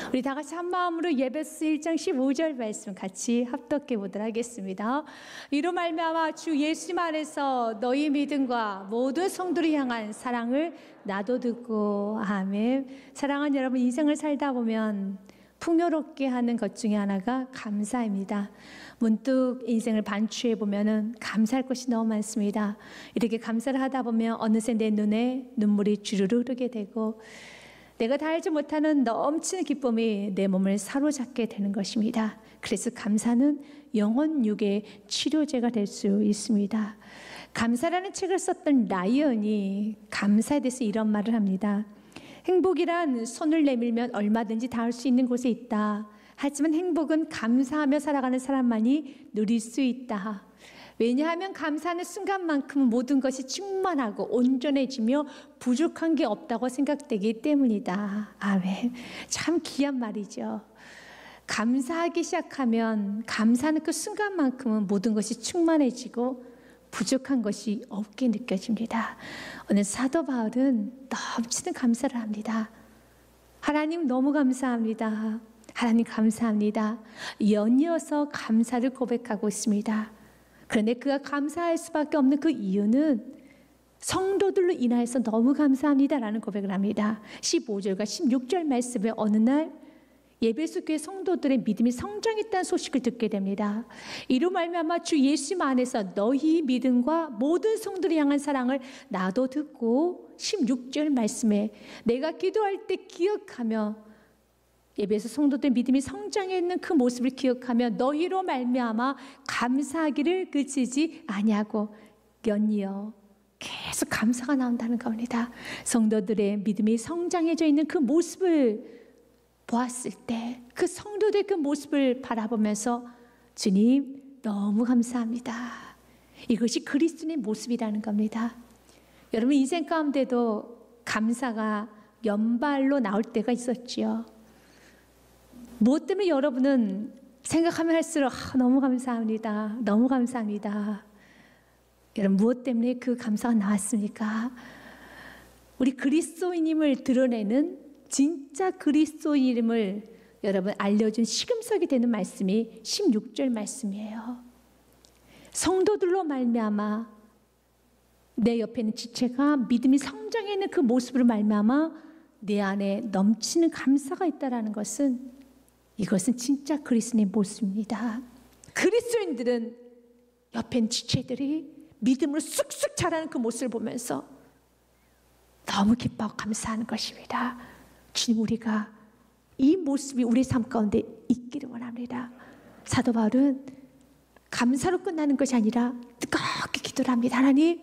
우리 다 같이 한 마음으로 예배서 1장 15절 말씀 같이 합독해 보도록 하겠습니다. 이로 말미암아 주 예수님 안에서 너희 믿음과 모든 성도를 향한 사랑을 나도 듣고. 아멘. 사랑하는 여러분, 인생을 살다 보면 풍요롭게 하는 것 중에 하나가 감사입니다. 문득 인생을 반추해 보면은 감사할 것이 너무 많습니다. 이렇게 감사를 하다 보면 어느새 내 눈에 눈물이 주르르 흐르게 되고 내가 다 알지 못하는 넘치는 기쁨이 내 몸을 사로잡게 되는 것입니다. 그래서 감사는 영혼 육의 치료제가 될 수 있습니다. 감사라는 책을 썼던 라이언이 감사에 대해서 이런 말을 합니다. 행복이란 손을 내밀면 얼마든지 닿을 수 있는 곳에 있다. 하지만 행복은 감사하며 살아가는 사람만이 누릴 수 있다. 왜냐하면 감사하는 순간만큼은 모든 것이 충만하고 온전해지며 부족한 게 없다고 생각되기 때문이다. 아멘. 참 귀한 말이죠. 감사하기 시작하면 감사하는 그 순간만큼은 모든 것이 충만해지고 부족한 것이 없게 느껴집니다. 오늘 사도 바울은 넘치는 감사를 합니다. 하나님 너무 감사합니다. 하나님 감사합니다. 연이어서 감사를 고백하고 있습니다. 그런데 그가 감사할 수밖에 없는 그 이유는 성도들로 인하여서 너무 감사합니다라는 고백을 합니다. 15절과 16절 말씀에 어느 날 예배소 교회 성도들의 믿음이 성장했다는 소식을 듣게 됩니다. 이로 말미암아 주 예수님 안에서 너희 믿음과 모든 성도를 향한 사랑을 나도 듣고 16절 말씀에 내가 기도할 때 기억하며 예배에서 성도들 믿음이 성장했는 그 모습을 기억하며 너희로 말미암아 감사하기를 그치지 아니하고 연이어 계속 감사가 나온다는 겁니다. 성도들의 믿음이 성장해져 있는 그 모습을 보았을 때 그 성도들의 그 모습을 바라보면서 주님 너무 감사합니다. 이것이 그리스도의 모습이라는 겁니다. 여러분 인생 가운데도 감사가 연발로 나올 때가 있었지요. 무엇 때문에 여러분은 생각하면 할수록 너무 감사합니다. 너무 감사합니다. 여러분 무엇 때문에 그 감사가 나왔습니까? 우리 그리스도인임을 드러내는 진짜 그리스도인임을 여러분 알려준 시금석이 되는 말씀이 16절 말씀이에요. 성도들로 말미암아 내 옆에 있는 지체가 믿음이 성장해 있는 그 모습으로 말미암아 내 안에 넘치는 감사가 있다는 것은 이것은 진짜 그리스도의 모습입니다. 그리스도인들은 옆에 있는 지체들이 믿음으로 쑥쑥 자라는 그 모습을 보면서 너무 기뻐하고 감사하는 것입니다. 주님 우리가 이 모습이 우리 삶 가운데 있기를 원합니다. 사도 바울은 감사로 끝나는 것이 아니라 뜨겁게 기도를 합니다. 하나님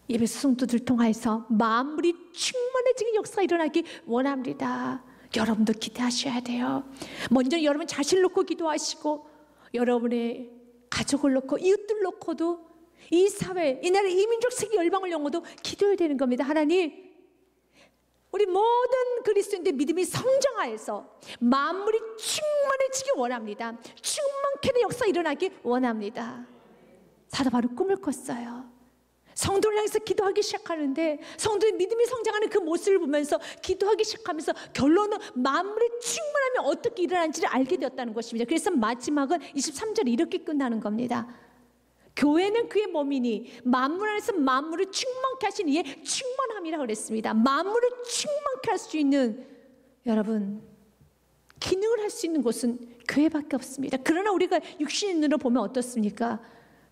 예배소 성도들 통하여서 만물이 충만해지는 역사가 일어나기 원합니다. 여러분도 기대하셔야 돼요. 먼저 여러분 자신을 놓고 기도하시고 여러분의 가족을 놓고 이웃들 놓고도 이 사회, 이 나라, 이 민족, 세계 열방을 영어도 기도해야 되는 겁니다. 하나님 우리 모든 그리스도인들 믿음이 성장하여서 만물이 충만해지기 원합니다. 충만케 된 역사가 일어나기 원합니다. 사도 바울은 꿈을 꿨어요. 성도를 향해서 기도하기 시작하는데 성도의 믿음이 성장하는 그 모습을 보면서 기도하기 시작하면서 결론은 만물이 충만하면 어떻게 일어나는지를 알게 되었다는 것입니다. 그래서 마지막은 23절이 이렇게 끝나는 겁니다. 교회는 그의 몸이니 만물 안에서 만물을 충만케 하신 이의 충만함이라고 그랬습니다. 만물을 충만케 할 수 있는 여러분 기능을 할 수 있는 곳은 교회밖에 없습니다. 그러나 우리가 육신의 눈으로 보면 어떻습니까?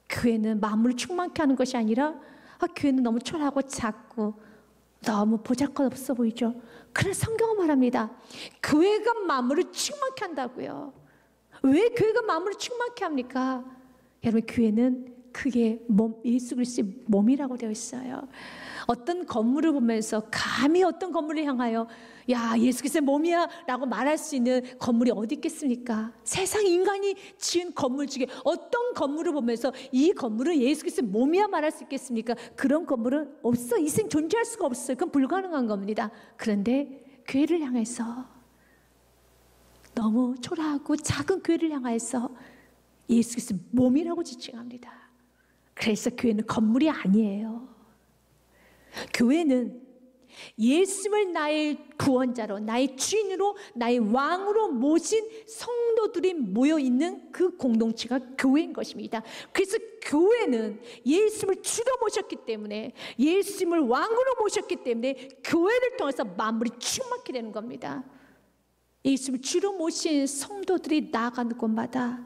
교회는 만물을 충만케 하는 것이 아니라 교회는 너무 초라하고 작고 너무 보잘것없어 보이죠. 그래서 성경은 말합니다. 교회가 만물을 충만케 한다고요. 왜 교회가 만물을 충만케 합니까? 여러분 교회는 그의 몸, 예수 그리스도의 몸이라고 되어 있어요. 어떤 건물을 보면서 감히 어떤 건물을 향하여 야 예수 그리스도의 몸이야 라고 말할 수 있는 건물이 어디 있겠습니까? 세상 인간이 지은 건물 중에 어떤 건물을 보면서 이 건물은 예수 그리스도의 몸이야 말할 수 있겠습니까? 그런 건물은 없어. 이 생 존재할 수가 없어요. 그건 불가능한 겁니다. 그런데 교회를 향해서 너무 초라하고 작은 교회를 향해서 예수 그리스도의 몸이라고 지칭합니다. 그래서 교회는 건물이 아니에요. 교회는 예수님을 나의 구원자로, 나의 주인으로, 나의 왕으로 모신 성도들이 모여있는 그 공동체가 교회인 것입니다. 그래서 교회는 예수님을 주로 모셨기 때문에, 예수님을 왕으로 모셨기 때문에 교회를 통해서 만물이 충만케 되는 겁니다. 예수님을 주로 모신 성도들이 나아가는 곳마다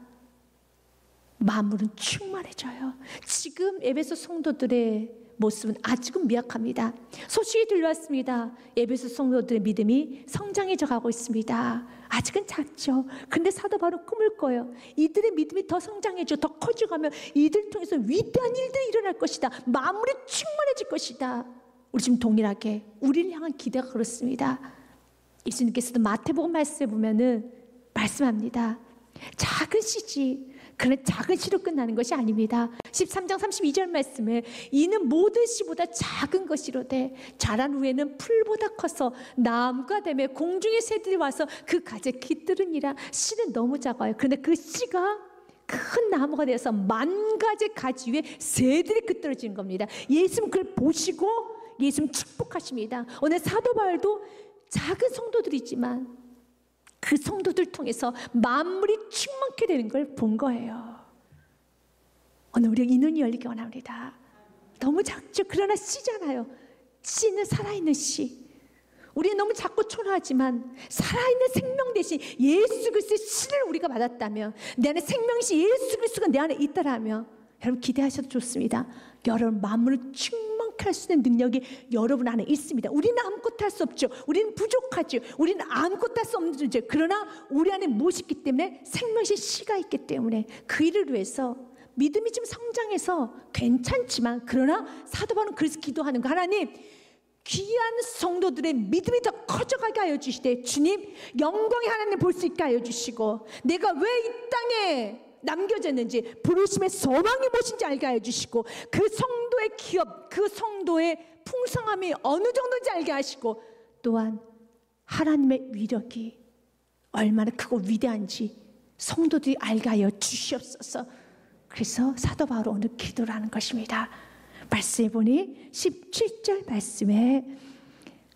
만물은 충만해져요. 지금 에베소 성도들의 모습은 아직은 미약합니다. 소식이 들려왔습니다. 에베소 성도들의 믿음이 성장해져 가고 있습니다. 아직은 작죠. 근데 사도 바울은 꿈을 꿔요. 이들의 믿음이 더 성장해져, 더 커져가면 이들 통해서 위대한 일들이 일어날 것이다. 만물이 충만해질 것이다. 우리 지금 동일하게 우리를 향한 기대가 그렇습니다. 예수님께서도 마태복음 말씀에 보면은 말씀합니다. 작은 씨지, 그런 작은 씨로 끝나는 것이 아닙니다. 13장 32절 말씀에 이는 모든 씨보다 작은 것이로되 자란 후에는 풀보다 커서 나무가 되며 공중의 새들이 와서 그 가지에 깃들으니라. 씨는 너무 작아요. 그런데 그 씨가 큰 나무가 되어서 만 가지 가지 위에 새들이 깃들어지는 겁니다. 예수님 그걸 보시고 예수님 축복하십니다. 오늘 사도 바울도 작은 성도들이지만 그 성도들 통해서 만물이 충만케 되는 걸 본 거예요. 오늘 우리가 이 눈이 열리기 원합니다. 너무 작죠. 그러나 씨잖아요. 씨는 살아있는 씨. 우리는 너무 작고 초라하지만 살아있는 생명 대신 예수 그리스도의 씨를 우리가 받았다면, 내 안에 생명이신 예수 그리스도가 내 안에 있다라면 여러분 기대하셔도 좋습니다. 여러분 만물을 충만케 할 수 있는 능력이 여러분 안에 있습니다. 우리는 아무것도 할 수 없죠. 우리는 부족하죠. 우리는 아무것도 할 수 없는 존재. 그러나 우리 안에 무엇이 있기 때문에? 생명이신 씨가 있기 때문에 그 일을 위해서 믿음이 좀 성장해서 괜찮지만, 그러나 사도 바울은 그래서 기도하는 거, 하나님 귀한 성도들의 믿음이 더 커져가게 하여 주시되, 주님 영광의 하나님 볼 수 있게 하여 주시고, 내가 왜 이 땅에 남겨졌는지, 부르심의 소망이 무엇인지 알게 하여 주시고, 그 성도의 기업, 그 성도의 풍성함이 어느 정도인지 알게 하시고, 또한 하나님의 위력이 얼마나 크고 위대한지 성도들이 알게 하여 주시옵소서. 그래서 사도 바울은 오늘 기도를 하는 것입니다. 말씀해 보니 17절 말씀에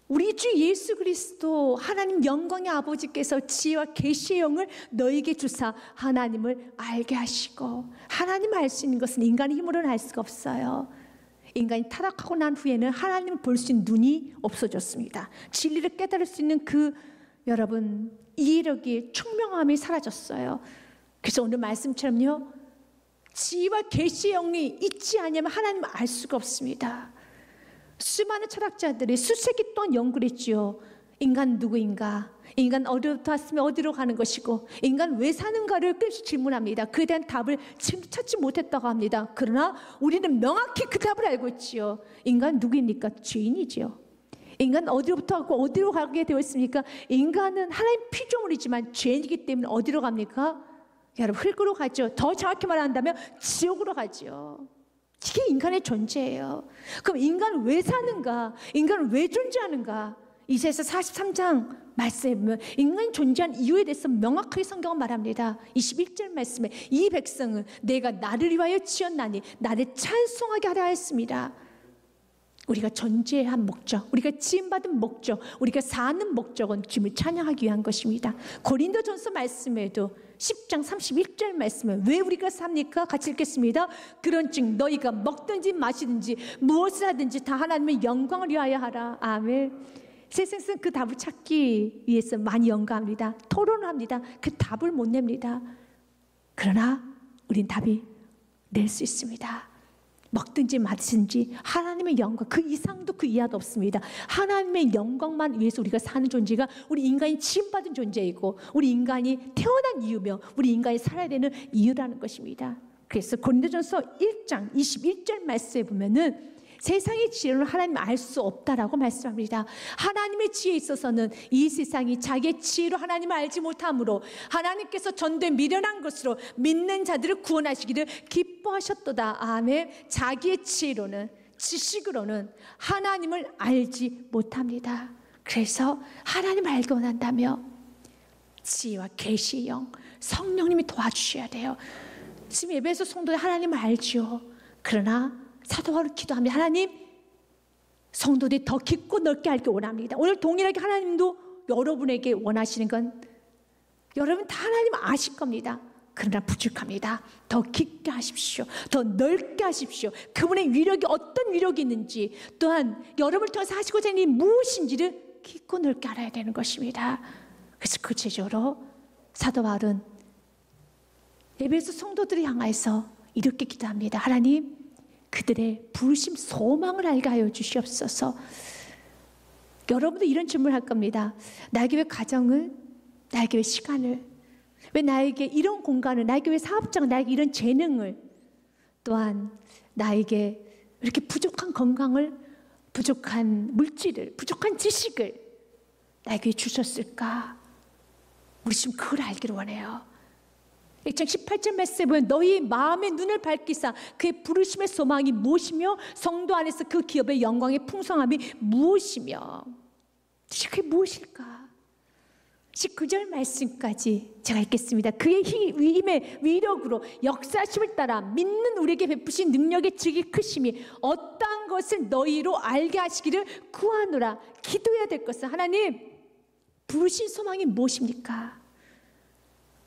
우리 주 예수 그리스도 하나님 영광의 아버지께서 지혜와 계시의 영을 너에게 주사 하나님을 알게 하시고, 하나님을 알 수 있는 것은 인간의 힘으로는 알 수가 없어요. 인간이 타락하고 난 후에는 하나님을 볼 수 있는 눈이 없어졌습니다. 진리를 깨달을 수 있는 그 여러분 이해력이, 총명함이 사라졌어요. 그래서 오늘 말씀처럼요, 지혜와 계시의 영이 있지 않으면 하나님을 알 수가 없습니다. 수많은 철학자들이 수세기 동안 연구를 했지요. 인간 누구인가? 인간 어디로부터 왔으면 어디로 가는 것이고, 인간 왜 사는가를 끊임없이 질문합니다. 그에 대한 답을 지금도 찾지 못했다고 합니다. 그러나 우리는 명확히 그 답을 알고 있지요. 인간 누구입니까? 죄인이지요. 인간 어디로부터 하고 어디로 가게 되어 있습니까? 인간은 하나님 피조물이지만 죄인이기 때문에 어디로 갑니까? 여러분 흙으로 가죠. 더 정확히 말한다면 지옥으로 가죠. 이게 인간의 존재예요. 그럼 인간은 왜 사는가? 인간은 왜 존재하는가? 이사야서 43장 말씀에 보면 인간이 존재한 이유에 대해서 명확하게 성경은 말합니다. 21절 말씀에 이 백성은 내가 나를 위하여 지었나니 나를 찬송하게 하려 했습니다. 우리가 존재한 목적, 우리가 지음받은 목적, 우리가 사는 목적은 주님을 찬양하기 위한 것입니다. 고린도전서 말씀에도 10장 31절 말씀에 왜 우리가 삽니까? 같이 읽겠습니다. 그런즉 너희가 먹든지 마시든지 무엇을 하든지 다 하나님의 영광을 위하여 하라. 아멘. 세상에서는 그 답을 찾기 위해서 많이 연구합니다. 토론을 합니다. 그 답을 못 냅니다. 그러나 우린 답이 낼 수 있습니다. 먹든지 마시든지 하나님의 영광, 그 이상도 그 이하도 없습니다. 하나님의 영광만 위해서 우리가 사는 존재가 우리 인간이 지음받은 존재이고, 우리 인간이 태어난 이유며 우리 인간이 살아야 되는 이유라는 것입니다. 그래서 고린도전서 1장 21절 말씀에 보면은 세상의 지혜로는 하나님을 알 수 없다라고 말씀합니다. 하나님의 지혜에 있어서는 이 세상이 자기의 지혜로 하나님을 알지 못하므로 하나님께서 전도에 미련한 것으로 믿는 자들을 구원하시기를 기뻐하셨도다. 아멘. 자기의 지혜로는, 지식으로는 하나님을 알지 못합니다. 그래서 하나님을 알기 원한다며 지혜와 계시의 영, 성령님이 도와주셔야 돼요. 지금 에베소 성도들 하나님을 알죠. 그러나 사도 바울은 기도합니다. 하나님, 성도들이 더 깊고 넓게 알기 원합니다. 오늘 동일하게 하나님도 여러분에게 원하시는 건 여러분 다 하나님 아실 겁니다. 그러나 부족합니다. 더 깊게 하십시오. 더 넓게 하십시오. 그분의 위력이 어떤 위력이 있는지, 또한 여러분을 통해서 하시고자 하는 일이 무엇인지를 깊고 넓게 알아야 되는 것입니다. 그래서 구체적으로 사도 바울은 에베소 성도들을 향해서 이렇게 기도합니다. 하나님, 그들의 부르심 소망을 알게 하여 주시옵소서. 여러분도 이런 질문을 할 겁니다. 나에게 왜 가정을, 나에게 왜 시간을, 왜 나에게 이런 공간을, 나에게 왜 사업장을, 나에게 이런 재능을, 또한 나에게 이렇게 부족한 건강을, 부족한 물질을, 부족한 지식을 나에게 주셨을까? 우리 지금 그걸 알기를 원해요. 1장 18절 말씀에 보면 너희 마음의 눈을 밝히사 그의 부르심의 소망이 무엇이며 성도 안에서 그 기업의 영광의 풍성함이 무엇이며, 그게 무엇일까? 19절 말씀까지 제가 읽겠습니다. 그의 힘의 위력으로 역사심을 따라 믿는 우리에게 베푸신 능력의 질이 크심이 어떠한 것을 너희로 알게 하시기를 구하노라. 기도해야 될 것은, 하나님, 부르신 소망이 무엇입니까?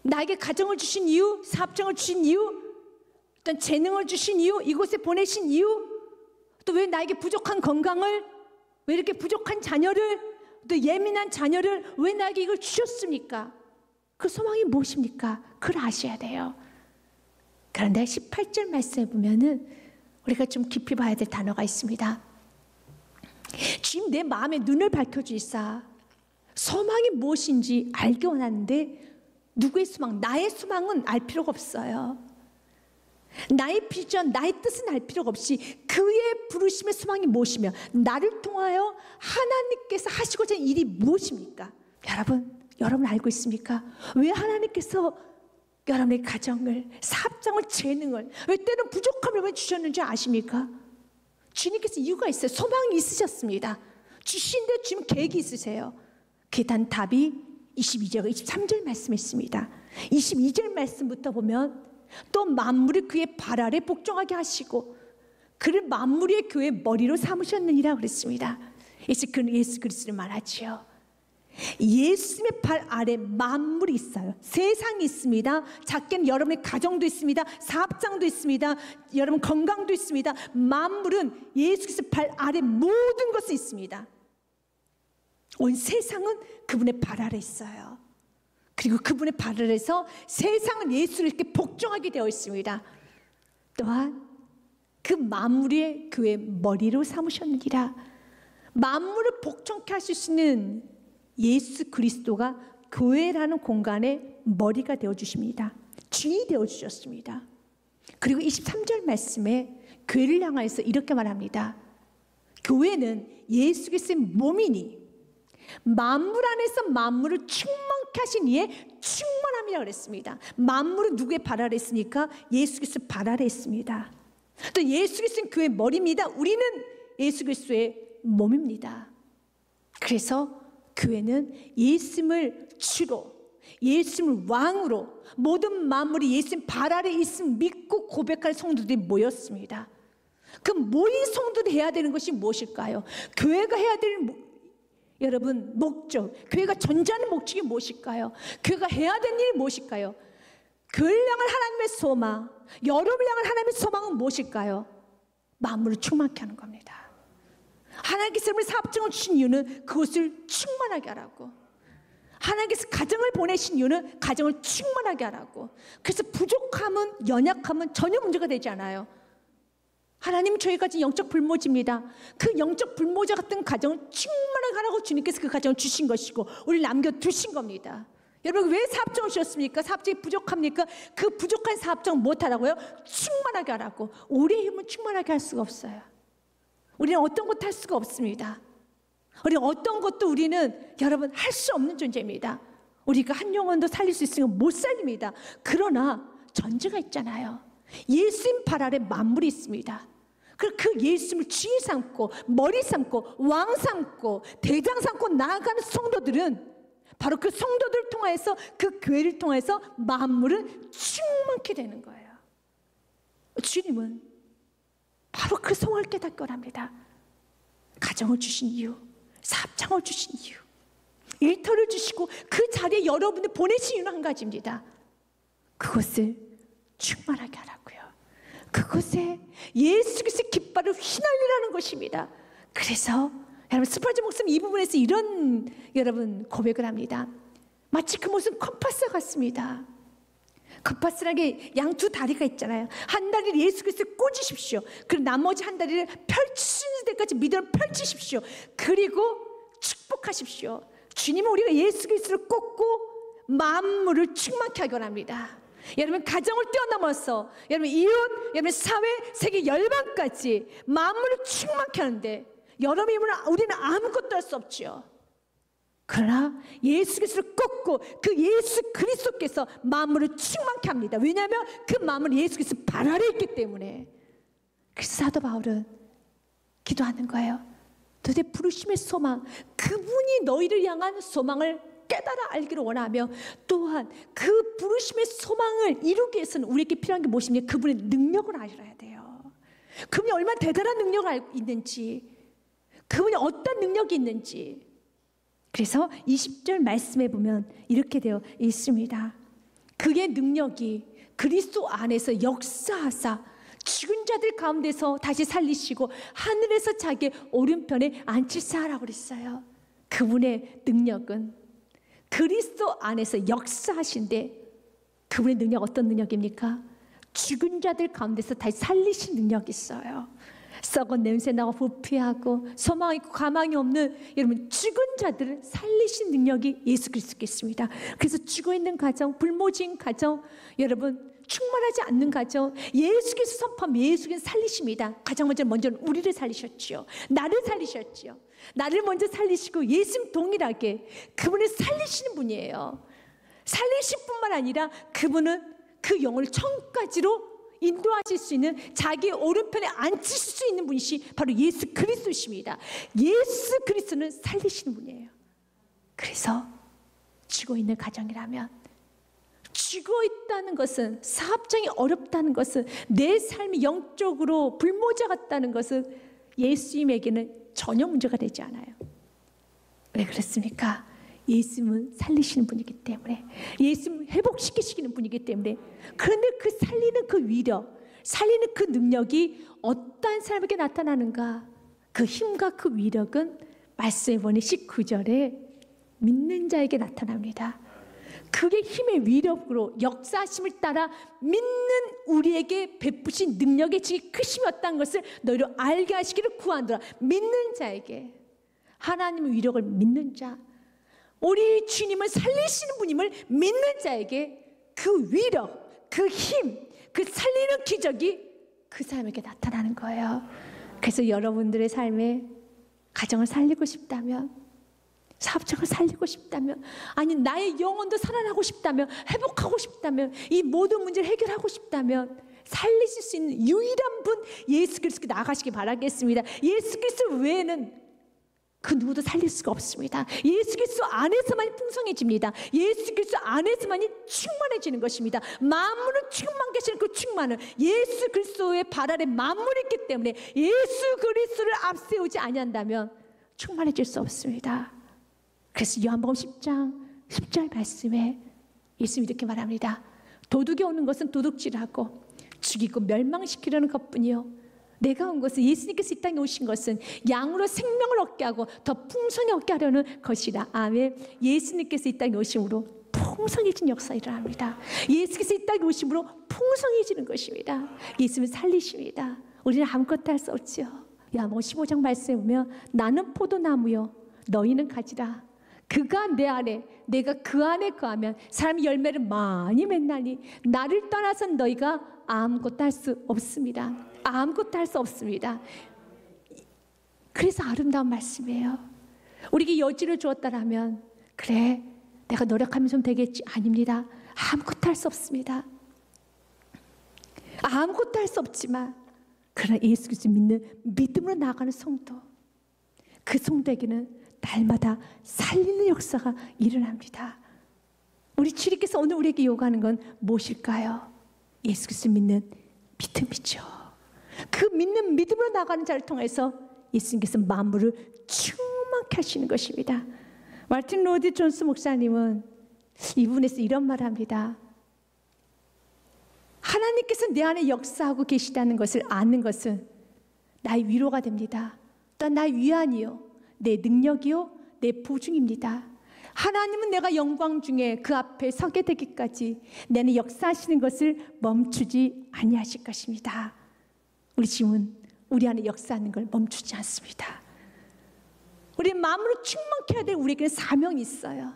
나에게 가정을 주신 이유, 사업장을 주신 이유, 어떤 재능을 주신 이유, 이곳에 보내신 이유, 또 왜 나에게 부족한 건강을, 왜 이렇게 부족한 자녀를, 또 예민한 자녀를 왜 나에게 이걸 주셨습니까? 그 소망이 무엇입니까? 그걸 아셔야 돼요. 그런데 18절 말씀에 보면은 우리가 좀 깊이 봐야 될 단어가 있습니다. 주님, 내 마음의 눈을 밝혀주시사 소망이 무엇인지 알기 원하는데, 누구의 소망? 나의 소망은 알 필요가 없어요. 나의 비전, 나의 뜻은 알 필요가 없이 그의 부르심의 소망이 무엇이며 나를 통하여 하나님께서 하시고자 하는 일이 무엇입니까? 여러분 알고 있습니까? 왜 하나님께서 여러분의 가정을, 사업장을, 재능을, 왜 때는 부족함을 왜 주셨는지 아십니까? 주님께서 이유가 있어요. 소망이 있으셨습니다. 주신데 주님 계획이 있으세요. 그에 대한 답이 22절과 23절 말씀에 있습니다. 22절 말씀부터 보면 또 만물이 그의 발 아래 복종하게 하시고 그를 만물의 교회의 머리로 삼으셨느니라 그랬습니다. 그는 예수 그리스도를 말하지요. 예수님의 발 아래 만물이 있어요. 세상이 있습니다. 작게는 여러분의 가정도 있습니다. 사업장도 있습니다. 여러분 건강도 있습니다. 만물은 예수 그리스도 발 아래 모든 것이 있습니다. 온 세상은 그분의 발 아래 있어요. 그리고 그분의 발 아래에서 세상은 예수를 이렇게 복종하게 되어 있습니다. 또한 그 만물의 교회 머리로 삼으셨느니라. 만물을 복종케 하실 수 있는 예수 그리스도가 교회라는 공간의 머리가 되어주십니다. 주인이 되어주셨습니다. 그리고 23절 말씀에 교회를 향해서 이렇게 말합니다. 교회는 예수 그리스도의 몸이니 만물 안에서 만물을 충만케 하신 이의 충만함이라고 그랬습니다. 만물은 누구의 발 아래 있습니까? 예수 그리스도 발 아래 있습니다. 또 예수 그리스도는 교회의 머리입니다. 우리는 예수 그리스도의 몸입니다. 그래서 교회는 예수님을 주로, 예수님을 왕으로, 모든 만물이 예수님 발 아래 있음 믿고 고백할 성도들이 모였습니다. 그 모인 성도들이 해야 되는 것이 무엇일까요? 교회가 해야 되는 여러분 목적, 교회가 존재하는 목적이 무엇일까요? 교회가 해야 되는 일이 무엇일까요? 교회를 향한 하나님의 소망, 여러분을 향한 하나님의 소망은 무엇일까요? 만물을 충만케 하는 겁니다. 하나님께서 우리 사업장을 주신 이유는 그것을 충만하게 하라고. 하나님께서 가정을 보내신 이유는 가정을 충만하게 하라고. 그래서 부족함은, 연약함은 전혀 문제가 되지 않아요. 하나님은 저희가 지금 영적 불모지입니다. 그 영적 불모자 같은 가정을 충만하게 하라고 주님께서 그 가정을 주신 것이고 우리를 남겨두신 겁니다. 여러분, 왜 사업장을 주셨습니까? 사업장이 부족합니까? 그 부족한 사업장 못하라고요? 충만하게 하라고. 우리의 힘은 충만하게 할 수가 없어요. 우리는 어떤 것도 할 수가 없습니다. 우리는 어떤 것도 우리는 여러분 할 수 없는 존재입니다. 우리가 한 영혼도 살릴 수 있으면 못 살립니다. 그러나 전제가 있잖아요. 예수님 발 아래 만물이 있습니다. 그 예수님을 주인 삼고 머리 삼고 왕 삼고 대장 삼고 나아가는 성도들은 바로 그 성도들을 통해서, 그 교회를 통해서 만물은 충만케 되는 거예요. 주님은 바로 그 소망을 깨닫게 합니다. 가정을 주신 이유, 사업장을 주신 이유, 일터를 주시고 그 자리에 여러분을 보내신 이유는 한 가지입니다. 그것을 충만하게 하라고요. 그것에 예수 그리스도의 깃발을 휘날리라는 것입니다. 그래서 여러분 스펄전 목사님 이 부분에서 이런 여러분 고백을 합니다. 마치 그 모습은 컴파스 같습니다. 컴파스라는 게 양 두 다리가 있잖아요. 한 다리를 예수 그리스도에 꽂으십시오. 그리고 나머지 한 다리를 펼치는 데까지 믿음을 펼치십시오. 그리고 축복하십시오. 주님은 우리가 예수 그리스도를 꽂고 만물을 충만케 하기 원합니다. 여러분 가정을 뛰어넘어서 여러분 이웃, 여러분 사회, 세계 열방까지 만물을 충만케 하는데 여러분이 우리는 아무것도 할 수 없죠. 그러나 예수 그리스도를 꽂고 그 예수 그리스도께서 만물을 충만케 합니다. 왜냐하면 그 만물이 예수 그리스도 발 아래 있기 때문에. 그래서 사도 바울은 기도하는 거예요. 도대체 부르심의 소망, 그분이 너희를 향한 소망을 깨달아 알기를 원하며, 또한 그 부르심의 소망을 이루기 위해서는 우리에게 필요한 게 무엇입니까? 그분의 능력을 알아야 돼요. 그분이 얼마나 대단한 능력을 알고 있는지, 그분이 어떤 능력이 있는지. 그래서 20절 말씀에 보면 이렇게 되어 있습니다. 그의 능력이 그리스도 안에서 역사하사 죽은 자들 가운데서 다시 살리시고 하늘에서 자기의 오른편에 앉히사라고 그랬어요. 그분의 능력은 그리스도 안에서 역사하신데, 그분의 능력 어떤 능력입니까? 죽은 자들 가운데서 다시 살리신 능력이 있어요. 썩은 냄새나고 부패하고 소망 있고 가망이 없는 여러분 죽은 자들을 살리신 능력이 예수 그리스도께 있습니다. 그래서 죽어있는 가정, 불모진 가정, 여러분 충만하지 않는 가정, 예수께서 선포하면 예수께서 살리십니다. 가장 먼저는 우리를 살리셨지요. 나를 살리셨지요. 나를 먼저 살리시고 예수님 동일하게 그분을 살리시는 분이에요. 살리실 뿐만 아니라 그분은 그 영혼을 천국까지로 인도하실 수 있는, 자기의 오른편에 앉히실 수 있는 분이시 바로 예수 그리스도십니다. 예수 그리스도는 살리시는 분이에요. 그래서 죽어있는 가정이라면, 죽어있다는 것은, 사업장이 어렵다는 것은, 내 삶이 영적으로 불모자 같다는 것은 예수님에게는 전혀 문제가 되지 않아요. 왜 그렇습니까? 예수님은 살리시는 분이기 때문에, 예수님은 회복시키시는 분이기 때문에. 그런데 그 살리는 그 위력, 살리는 그 능력이 어떠한 사람에게 나타나는가? 그 힘과 그 위력은 말씀해 보니 19절에 믿는 자에게 나타납니다. 그게 힘의 위력으로 역사하심을 따라 믿는 우리에게 베푸신 능력의 질이 크심이 어떤 것을 너희로 알게 하시기를 구하노라. 믿는 자에게, 하나님의 위력을 믿는 자, 우리 주님을 살리시는 분임을 믿는 자에게 그 위력, 그 힘, 그 살리는 기적이 그 사람에게 나타나는 거예요. 그래서 여러분들의 삶에 가정을 살리고 싶다면, 사업장을 살리고 싶다면, 아니 나의 영혼도 살아나고 싶다면, 회복하고 싶다면, 이 모든 문제를 해결하고 싶다면 살리실 수 있는 유일한 분 예수 그리스도께 나가시기 바라겠습니다. 예수 그리스도 외에는 그 누구도 살릴 수가 없습니다. 예수 그리스도 안에서만이 풍성해집니다. 예수 그리스도 안에서만이 충만해지는 것입니다. 만물은 충만 계시는 그 충만은 예수 그리스도의 발 아래 만물이 있기 때문에 예수 그리스도를 앞세우지 아니한다면 충만해질 수 없습니다. 그래서 요한복음 10장 10절 말씀에 예수님이 이렇게 말합니다. 도둑이 오는 것은 도둑질하고 죽이고 멸망시키려는 것뿐이요, 내가 온 것은, 예수님께서 이 땅에 오신 것은 양으로 생명을 얻게 하고 더 풍성히 얻게 하려는 것이라. 아멘. 예수님께서 이 땅에 오심으로 풍성해진 역사가 일어납니다. 예수께서 이 땅에 오심으로 풍성해지는 것입니다. 예수님은 살리십니다. 우리는 아무것도 할 수 없지요. 야뭐 15장 말씀에 보면 나는 포도나무요 너희는 가지라. 그가 내 안에, 내가 그 안에 거하면 사람이 열매를 많이 맺나니 나를 떠나선 너희가 아무것도 할 수 없습니다. 아무것도 할 수 없습니다. 그래서 아름다운 말씀이에요. 우리에게 여지를 주었다라면, 그래 내가 노력하면 좀 되겠지. 아닙니다. 아무것도 할 수 없습니다. 아무것도 할 수 없지만, 그러나 예수 그리스도 믿는 믿음으로 나아가는 성도, 그 성도에게는 날마다 살리는 역사가 일어납니다. 우리 주님께서 오늘 우리에게 요구하는 건 무엇일까요? 예수 그리스도 믿는 믿음이죠. 그 믿는 믿음으로 나가는 자를 통해서 예수님께서 만물을 충만케 하시는 것입니다. 마틴 로디 존스 목사님은 이 부분에서 이런 말을 합니다. 하나님께서 내 안에 역사하고 계시다는 것을 아는 것은 나의 위로가 됩니다. 또한 나의 위안이요, 내 능력이요, 내 보증입니다. 하나님은 내가 영광 중에 그 앞에 서게 되기까지 내 안에 역사하시는 것을 멈추지 아니하실 것입니다. 우리 주님은 우리 안에 역사하는 걸 멈추지 않습니다. 우리 마음으로 충만케 해야 될 우리에게는 사명이 있어요.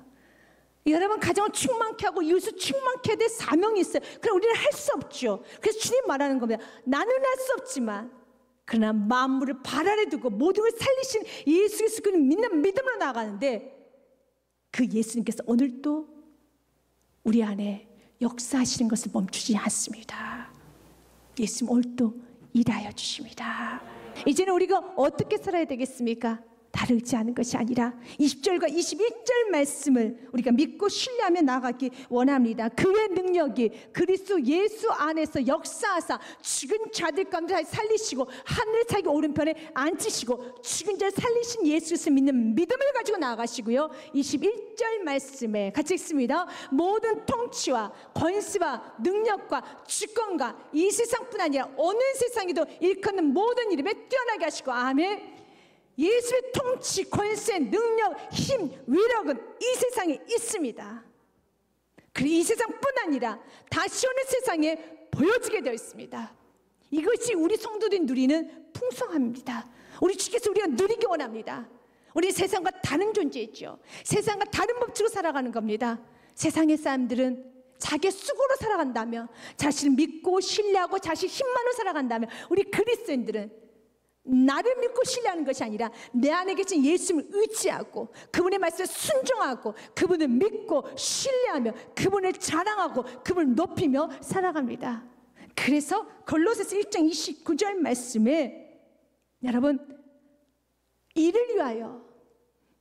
여러분, 가정을 충만케 하고 이웃을 충만케 해야 될 사명이 있어요. 그럼 우리는 할 수 없죠. 그래서 주님 말하는 겁니다. 나는 할 수 없지만 그러나 만물을 발 아래 두고 모든 걸 살리신 예수 그리스도를 믿는 믿음으로 나아가는데, 그 예수님께서 오늘도 우리 안에 역사하시는 것을 멈추지 않습니다. 예수님 오늘도 일하여 주십니다. 이제는 우리가 어떻게 살아야 되겠습니까? 나를 의지하는 것이 아니라 20절과 21절 말씀을 우리가 믿고 신뢰하며 나가기 원합니다. 그의 능력이 그리스도 예수 안에서 역사하사 죽은 자들 가운데 살리시고 하늘 자기 오른편에 앉히시고 죽은 자를 살리신 예수를 믿는 믿음을 가지고 나아가시고요. 21절 말씀에 같이 읽습니다. 모든 통치와 권세와 능력과 주권과 이 세상뿐 아니라 어느 세상에도 일컫는 모든 이름에 뛰어나게 하시고, 아멘. 예수의 통치, 권세, 능력, 힘, 위력은 이 세상에 있습니다. 그리고 이 세상뿐 아니라 다시 오는 세상에 보여지게 되어 있습니다. 이것이 우리 성도들이 누리는 풍성함입니다. 우리 주께서 우리가 누리기 원합니다. 우리 세상과 다른 존재이죠. 세상과 다른 법칙으로 살아가는 겁니다. 세상의 사람들은 자기 수고로 살아간다면, 자신을 믿고 신뢰하고 자신 힘만으로 살아간다면, 우리 그리스도인들은 나를 믿고 신뢰하는 것이 아니라 내 안에 계신 예수님을 의지하고 그분의 말씀에 순종하고 그분을 믿고 신뢰하며 그분을 자랑하고 그분을 높이며 살아갑니다. 그래서 골로새서 1장 29절 말씀에, 여러분, 이를 위하여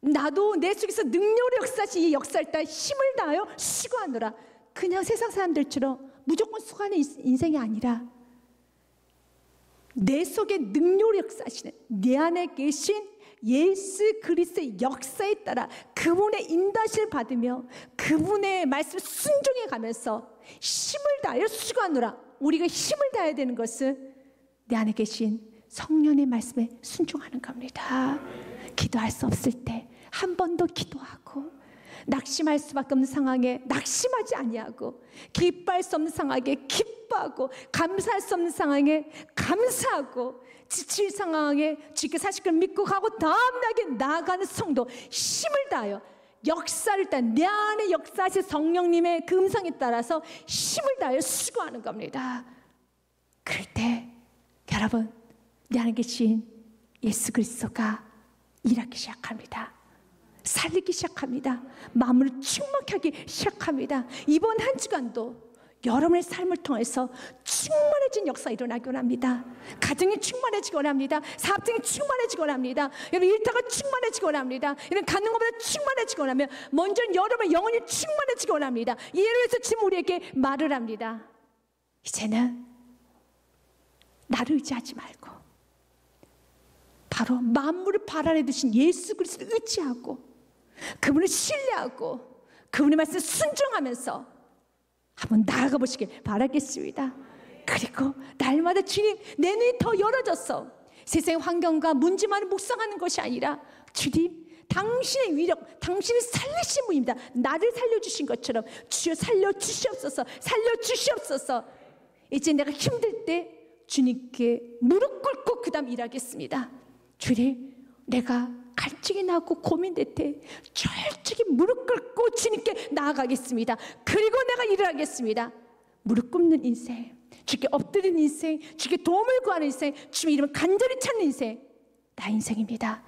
나도 내 속에서 능력으로 역사하신 이 역사를 따라 힘을 다하여 수고하노라. 그냥 세상 사람들처럼 무조건 수고하는 인생이 아니라 내 속에 능력으로 역사하시는 내 안에 계신 예수 그리스도의 역사에 따라 그분의 인도하심을 받으며 그분의 말씀을 순종해 가면서 힘을 다하여 수고하노라. 우리가 힘을 다해야 되는 것은 내 안에 계신 성령의 말씀에 순종하는 겁니다. 기도할 수 없을 때 한 번 더 기도하고, 낙심할 수밖에 없는 상황에 낙심하지 아니하고, 기뻐할 수 없는 상황에 기뻐하고, 감사할 수 없는 상황에 감사하고, 지칠 상황에 주께서 하실 걸 믿고 가고 다음나게 나아가는 성도, 힘을 다하여 역사를 따라 내 안에 역사하신 성령님의 그 음성에 따라서 힘을 다하여 수고하는 겁니다. 그럴 때 여러분, 내 안에 계신 예수 그리스도가 일하기 시작합니다. 살리기 시작합니다. 마음을 충만케 하기 시작합니다. 이번 한 주간도 여러분의 삶을 통해서 충만해진 역사가 일어나기 원합니다. 가정이 충만해지기 원합니다. 사업장이 충만해지기 원합니다. 여러분 일터가 충만해지기 원합니다. 여러분 가는 것보다 충만해지기 원하면 먼저 여러분의 영혼이 충만해지기 원합니다. 이를 위해서 지금 우리에게 말을 합니다. 이제는 나를 의지하지 말고 바로 만물을 발 아래 두신 예수 그리스도를 의지하고 그분을 신뢰하고 그분의 말씀에 순종하면서 한번 나아가 보시길 바라겠습니다. 그리고 날마다 주님, 내 눈이 더 열어졌어. 세상의 환경과 문제만을 묵상하는 것이 아니라 주님, 당신의 위력, 당신이 살리신 분입니다. 나를 살려주신 것처럼 주여 살려주시옵소서, 살려주시옵소서. 이제 내가 힘들 때 주님께 무릎 꿇고 그 다음 일하겠습니다. 주님, 내가 갈증이 나고 고민될 때 철저히 무릎 꿇고 주님께 나아가겠습니다. 그리고 내가 일을 하겠습니다. 무릎 꿇는 인생, 주께 엎드리는 인생, 주께 도움을 구하는 인생, 주의 이름을 간절히 찾는 인생, 나 인생입니다.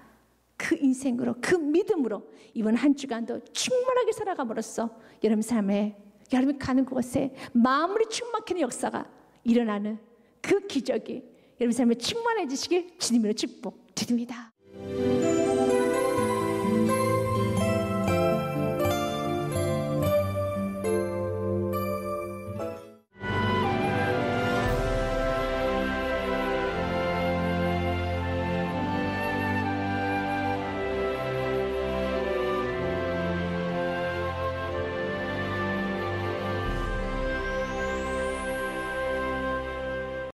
그 인생으로, 그 믿음으로 이번 한 주간도 충만하게 살아감으로써 여러분 삶에, 여러분이 가는 곳에 마음으로 충만한 역사가 일어나는 그 기적이 여러분 삶에 충만해지시길 주님으로 축복드립니다.